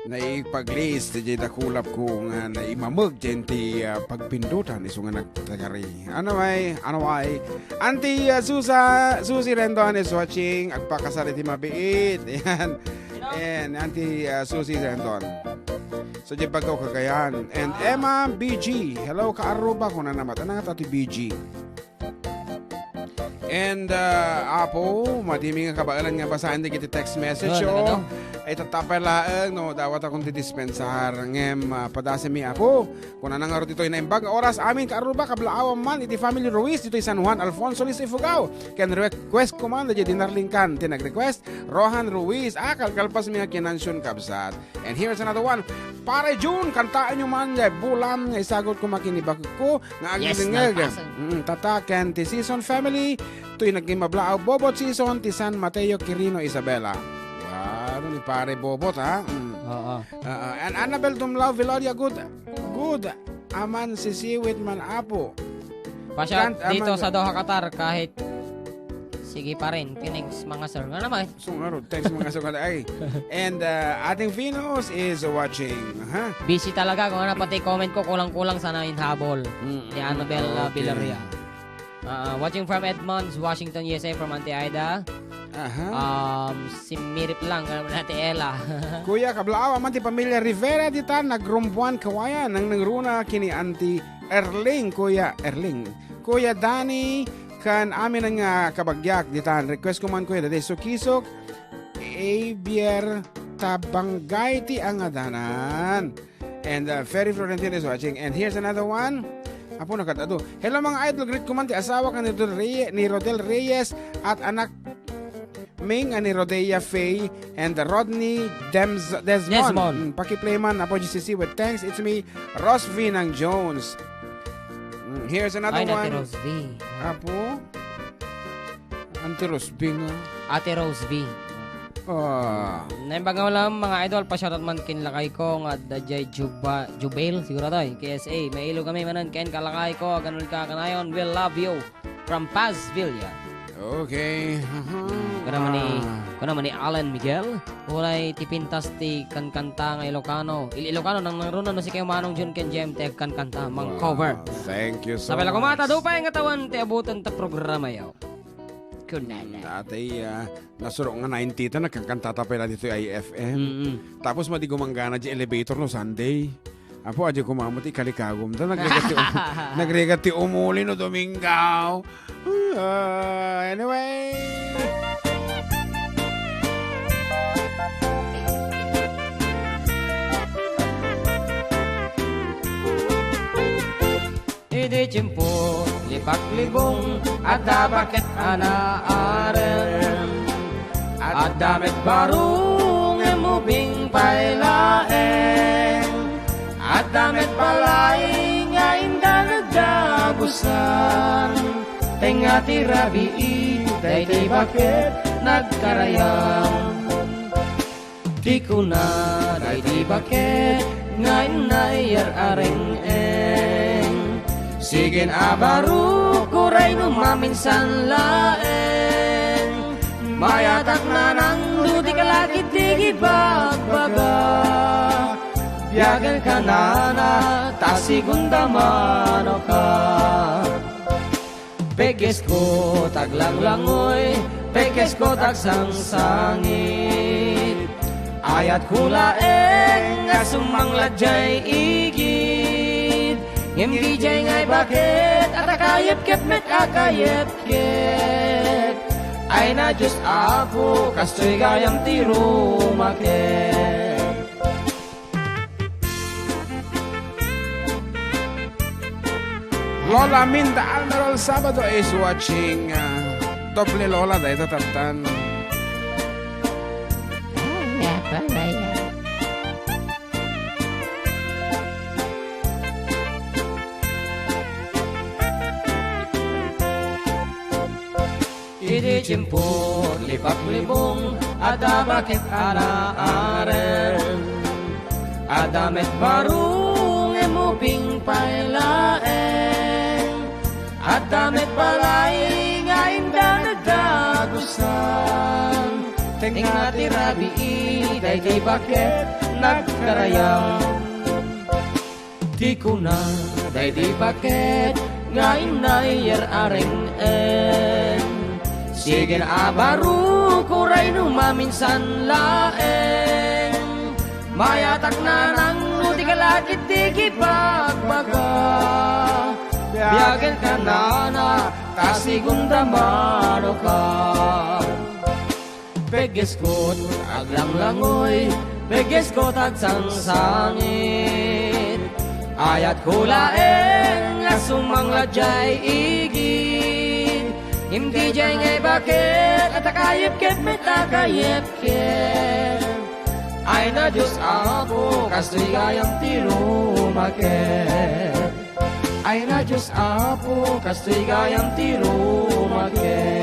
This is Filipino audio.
naipag-list di dakulap ko nga naimamag dyan ti pagpindutan iso nga nagtagari. Ano ay Auntie Susi Rendon is watching agpakasari ti mabiit. Yan. And Auntie Susi Rendon. So di pagkaw kagayan. And Emma BG. Hello kaaruba ko na naman. Ano nga ti BG? And Apo, madimi nga kabailan nga basahin di kiti text message ay tatapay laang no dawat akong didispensar ngem padase mi Apo kung nanangaro dito inaimbag oras amin kaaruba kablaawan man iti family Ruiz dito San Juan Alfonso Lis Ifugao ken request command di dinarlingkan tinag-request Rohan Ruiz kalkalpas mi nga kinansyon kabsat. And here's another one pare June kantaan nyo man bulan nga isagot ko makinibag ko nga agdingeg tataken ti season family tuy nagkimablaaw Bobot season ti San Mateo Quirino Isabela. Ano ni pare Bobot ha? And Annabel Dumlao Viloria good aman sisiwit man Apo. Pasya dito sa Doha Qatar kahit sige pa rin kinings mga sir nga naman. Sungarod thanks mga sir ay. And ating Venus is watching busy talaga kung ano pati comment ko kulang-kulang sana inhabol ni Annabel Viloria. Watching from Edmonds, Washington, USA from Auntie Aida. Si Mirip lang natin Ella. Kuya kablaawa man ti pamilya Rivera ditan nagrumbuan kawayan nang nangruna kini Auntie Erling Kuya Dani kan amin nga kabagyak ditan request ko man kuya dati sukisok Abier tabanggay ti angadanan. And Ferry Florentino is watching. And here's another one. Apo nakatado. Hello mga idol, greet ko man ti asawa ka ni Rodel Reyes at anak Ming ni Rodea Faye and Rodney Desmond. Pakiplay man Apo GCC with thanks. It's me, Ross V. ng Jones. Here's another one. Ate Rose V. Apo? Ate Rose V nga. Ate Rose V. Naimbagaw lang mga idol, pa-shoutout man kinlakay ko nga dajay Jubail siguro tayo KSA may ilo kami manan ken kalakay ko ganun ka kanayon will love you from Paz Villa. Okay. Kuna man ni Alan Miguel ulay tipintas ti kankanta nga Ilocano nang naruno no si kayo manong Jun ken Jem te kankanta mang cover. Thank you so much. Sabay much. kumata do pa nga tawan ti abutan ta programa yaw. Dati nasurok nga 90 ta nagkakanta pala dito ay FM. Tapos madi gumanggana di elevator no Sunday. Apo aja kumamot ikalikagom ta nagregati umuli no Domingaw. Anyway. Idi jemput lipak libong ada paket anaaren ada met barung emubing pailaeng ada met palay nga inda nagdagusan tenga tirabi itay di paket nagkarayang di kuna day di paket nga inayar areng sigin abaru kuray numaminsan laeng mayatak na nang duti kalakit di bagbaga biyagan ka na tasigunda mano ka pekes ko taglanglangoy pekes ko tagsangsangit ayat kulaeng nga sumangladjay igid ngem jay ngay bakit at akayep ket met akayep ket ay na just ako kastoy gayam tiro maket. Lola Minda Almerol Sabado is watching doble Lola dahil tatatan. Idi jemput lipak libong ada bakit anaaren ada met barung emubing pailaeng ada met balay nga inda nagdagusan Tingna tirabi day di bakit nagkarayam. Di ko na day di bakit ngayon na iyar areng en. Sige na abaro ko ray numaminsan laeng. Mayatak na nang nuti kalakit di pagbaga. Biyagan ka na kasigunda mano ka. Beges ko aglang-langoy, beges ko tagsangsangit. Ayat ko laeng nga sumangladyay igid. Hindi dyan ngay bakit at akayip-kip may takayip-kip. Ay na Diyos ako kasto'y gayang tirumakit. Ay na Diyos ako kasto'y gayang tirumakit.